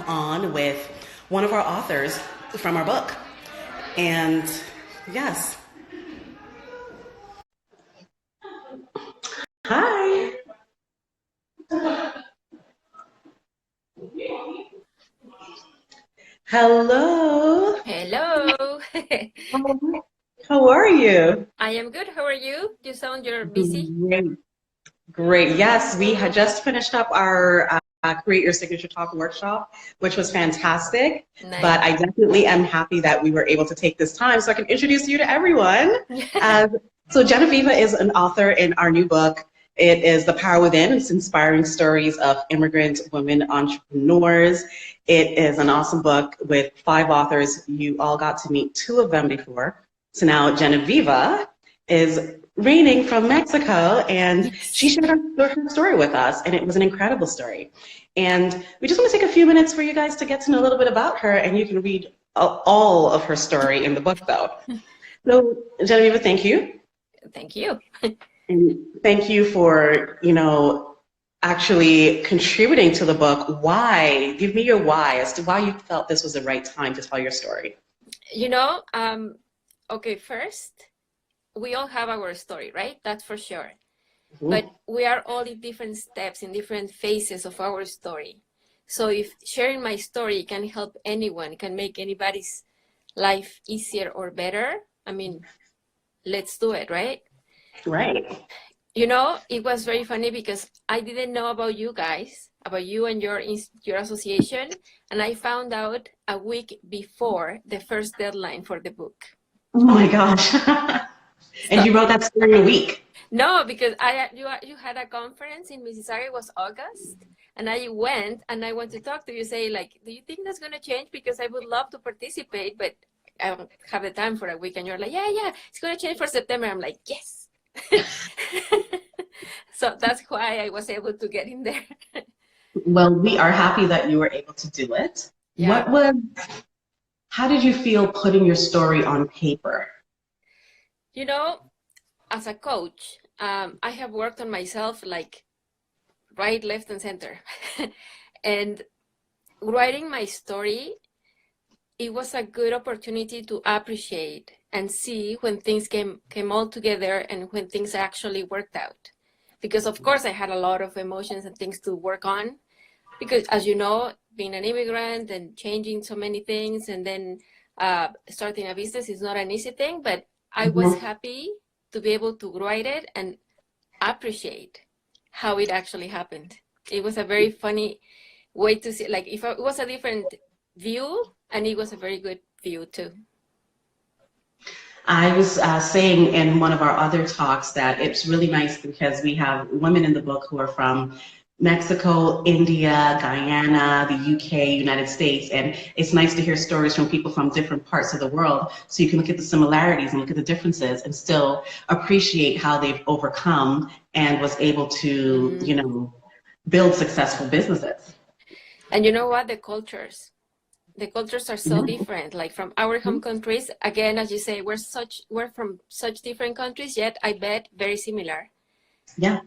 on with one of our authors from our book. And yes. Hi. Hello. Hello. How are you? I am good. How are you? You sound you're busy. Great. Great. Yes, we had just finished up our Create Your Signature Talk workshop, which was fantastic. Nice. But I definitely am happy that we were able to take this time so I can introduce you to everyone. So Genoveva is an author in our new book. It is The Power Within. It's inspiring stories of immigrant women entrepreneurs. It is an awesome book with 5 authors. You all got to meet 2 of them before. So now Genoveva is reigning from Mexico, and she shared her story with us, and it was an incredible story. And we just want to take a few minutes for you guys to get to know a little bit about her, and you can read all of her story in the book, though. So, Genoveva, thank you. Thank you. And thank you for, actually contributing to the book. Why? Give me your why as to why you felt this was the right time to tell your story. Okay, first, we all have our story, right? That's for sure. Ooh. But we are all in different steps, in different phases of our story. So if sharing my story can help anyone, can make anybody's life easier or better, I mean, let's do it, right? Right. It was very funny because I didn't know about you guys, about you and your association, and I found out a week before the first deadline for the book. Oh my gosh. And you wrote that story in a week? No, because you had a conference in Mississauga. It was August, and I went to talk to you, say like, do you think that's going to change? Because I would love to participate, but I don't have the time for a week. And you're like, yeah, it's going to change for September. I'm like, yes. So that's why I was able to get in there. Well, we are happy that you were able to do it. Yeah. How did you feel putting your story on paper? As a coach, I have worked on myself like right, left, and center. And writing my story, it was a good opportunity to appreciate and see when things came all together and when things actually worked out. Because of course I had a lot of emotions and things to work on. Because as you know, being an immigrant and changing so many things and then starting a business is not an easy thing, but I was happy to be able to write it and appreciate how it actually happened. It was a very funny way to see, like if it was a different view, and it was a very good view too. I was saying in one of our other talks that it's really nice because we have women in the book who are from Mexico, India, Guyana, the UK, United States, and it's nice to hear stories from people from different parts of the world so you can look at the similarities and look at the differences and still appreciate how they've overcome and was able to, build successful businesses. And you know what? The cultures are so different, like from our home countries. Again, as you say, we're from such different countries, yet I bet very similar. Yeah.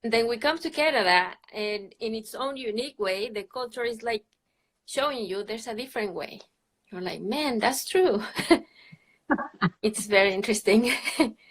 And then we come to Canada, and in its own unique way, the culture is like showing you there's a different way. You're like, man, that's true. It's very interesting.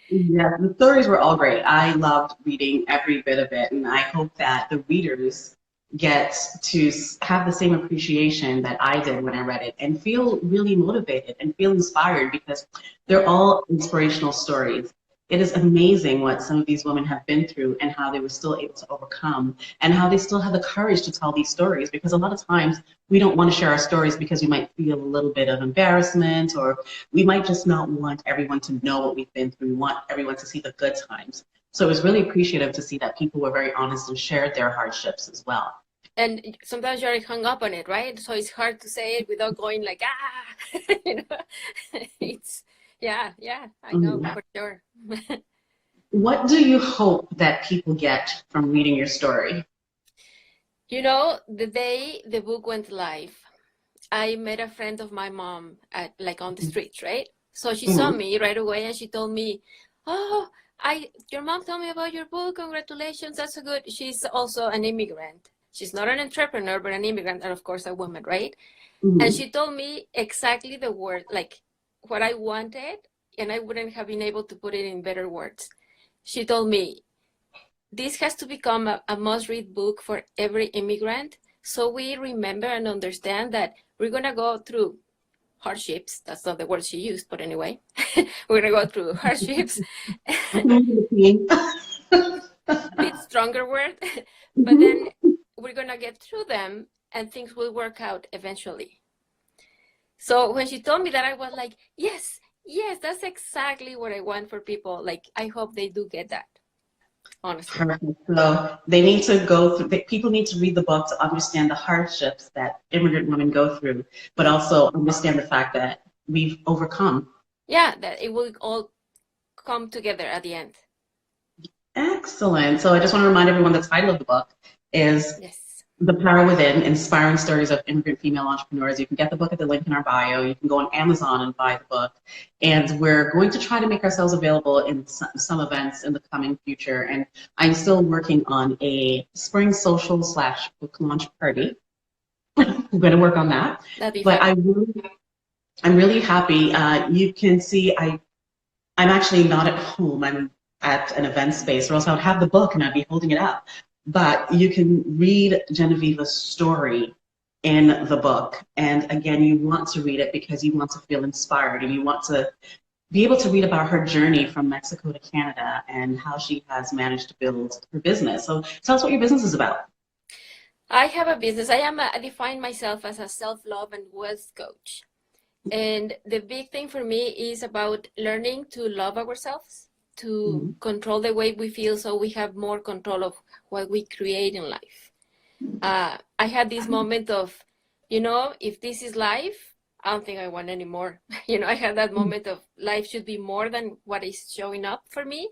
Yeah, the stories were all great. I loved reading every bit of it, and I hope that the readers get to have the same appreciation that I did when I read it and feel really motivated and feel inspired because they're all inspirational stories. It is amazing what some of these women have been through and how they were still able to overcome and how they still have the courage to tell these stories, because a lot of times we don't want to share our stories because we might feel a little bit of embarrassment, or we might just not want everyone to know what we've been through. We want everyone to see the good times. So it was really appreciative to see that people were very honest and shared their hardships as well. And sometimes you're hung up on it, right? So it's hard to say it without going like, It's, yeah, I know, for sure. What do you hope that people get from reading your story? The day the book went live, I met a friend of my mom on the streets, right? So she saw me right away and she told me, your mom told me about your book. Congratulations, that's so good. She's also an immigrant. She's not an entrepreneur, but an immigrant, and of course a woman, right? And Mhm. she told me exactly the word, like what I wanted, and I wouldn't have been able to put it in better words. She told me, this has to become a must-read book for every immigrant, so we remember and understand that we're going to go through hardships. That's not the word she used, but anyway, we're going to go through hardships. I can read the Bit stronger word, but then Mhm. we're going to get through them and things will work out eventually. So when she told me that, I was like, yes, yes, that's exactly what I want for people. Like, I hope they do get that, honestly. Perfect. So they need to go through, people need to read the book to understand the hardships that immigrant women go through, but also understand the fact that we've overcome. Yeah, that it will all come together at the end. Excellent. So I just want to remind everyone the title of the book is Yes. The Power Within, Inspiring Stories of Immigrant Female Entrepreneurs. You can get the book at the link in our bio. You can go on Amazon and buy the book. And we're going to try to make ourselves available in some events in the coming future. And I'm still working on a spring social / book launch party. I'm going to work on that. That'd be But fun. I'm really happy. You can see I'm actually not at home. I'm at an event space, or else I would have the book and I'd be holding it up. But you can read Genoveva's story in the book. And again, you want to read it because you want to feel inspired and you want to be able to read about her journey from Mexico to Canada and how she has managed to build her business. So tell us what your business is about. I have a business. I define myself as a self-love and wealth coach. And the big thing for me is about learning to love ourselves, to Mhm. control the way we feel so we have more control of what we create in life. I had this moment of, if this is life, I don't think I want any more. I had that moment of life should be more than what is showing up for me.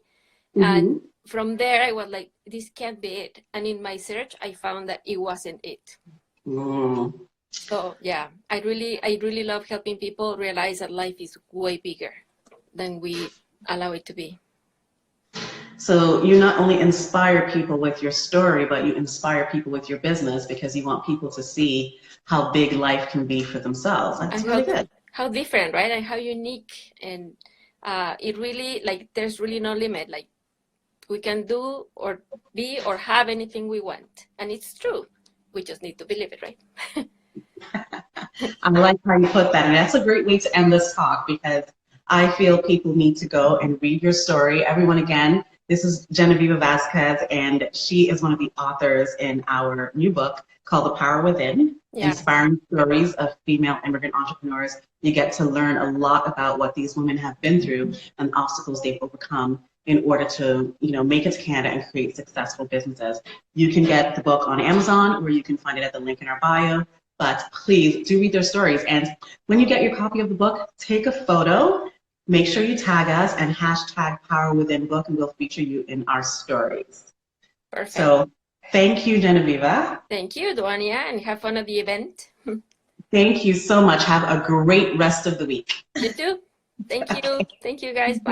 And Mhm. from there, I was like, this can't be it. And in my search, I found that it wasn't it. Mm. So yeah, I really love helping people realize that life is way bigger than we allow it to be. So you not only inspire people with your story, but you inspire people with your business because you want people to see how big life can be for themselves. That's And really good. how different, right? And how unique. And it really, like, there's really no limit. Like, we can do or be or have anything we want. And it's true. We just need to believe it, right? I like how you put that. And that's a great way to end this talk because I feel people need to go and read your story. Everyone, again, this is Genoveva Vazquez, and she is one of the authors in our new book called The Power Within, Yeah. Inspiring Stories of Female Immigrant Entrepreneurs. You get to learn a lot about what these women have been through and obstacles they've overcome in order to, make it to Canada and create successful businesses. You can get the book on Amazon, or you can find it at the link in our bio. But please do read their stories. And when you get your copy of the book, take a photo, make sure you tag us and hashtag Power Within Book, and we'll feature you in our stories. Perfect. So thank you, Genoveva. Thank you, Dwania, and have fun at the event. Thank you so much. Have a great rest of the week. You too. Thank you. Thank you, guys. Bye.